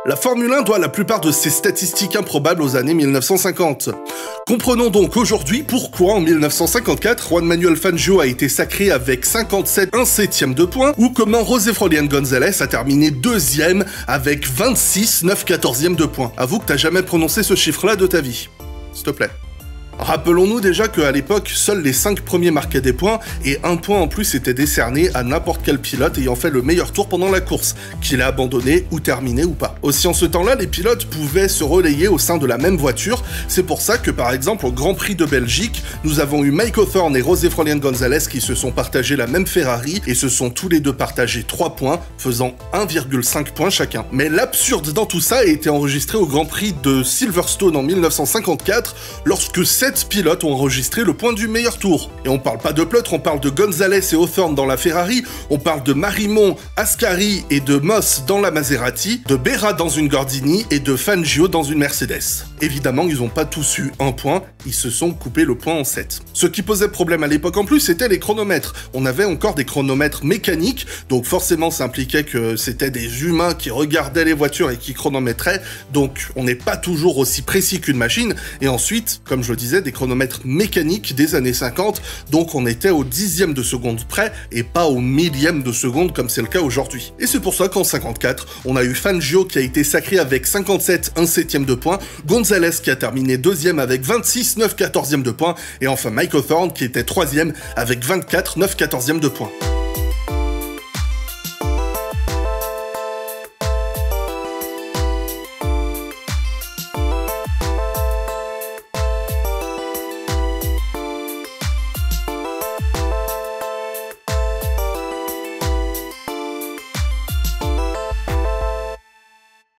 La Formule 1 doit la plupart de ses statistiques improbables aux années 1950. Comprenons donc aujourd'hui pourquoi en 1954, Juan Manuel Fangio a été sacré avec 57 1/7 de points, ou comment José Frolián González a terminé deuxième avec 26 9/14 de points. Avoue que t'as jamais prononcé ce chiffre-là de ta vie. S'il te plaît. Rappelons-nous déjà qu'à l'époque, seuls les 5 premiers marquaient des points, et un point en plus était décerné à n'importe quel pilote ayant fait le meilleur tour pendant la course, qu'il ait abandonné ou terminé ou pas. Aussi en ce temps-là, les pilotes pouvaient se relayer au sein de la même voiture, c'est pour ça que par exemple au Grand Prix de Belgique, nous avons eu Mike Hawthorn et José Frolián González qui se sont partagés la même Ferrari, et se sont tous les deux partagés 3 points, faisant 1,5 points chacun. Mais l'absurde dans tout ça a été enregistré au Grand Prix de Silverstone en 1954, lorsque 7 pilotes ont enregistré le point du meilleur tour. Et on parle pas de pleutre, on parle de González et Hawthorn dans la Ferrari, on parle de Marimon, Ascari et de Moss dans la Maserati, de Berra dans une Gordini et de Fangio dans une Mercedes. Évidemment, ils ont pas tous eu un point, ils se sont coupés le point en 7. Ce qui posait problème à l'époque en plus, c'était les chronomètres. On avait encore des chronomètres mécaniques, donc forcément ça impliquait que c'était des humains qui regardaient les voitures et qui chronométraient, donc on n'est pas toujours aussi précis qu'une machine. Et ensuite, comme je le disais, des chronomètres mécaniques des années 50, donc on était au 10e de seconde près et pas au millième de seconde comme c'est le cas aujourd'hui. Et c'est pour ça qu'en 54, on a eu Fangio qui a été sacré avec 57 1/7 de points, González qui a terminé deuxième avec 26 9/14 de points, et enfin Mike Hawthorn qui était troisième avec 24 9/14 de points.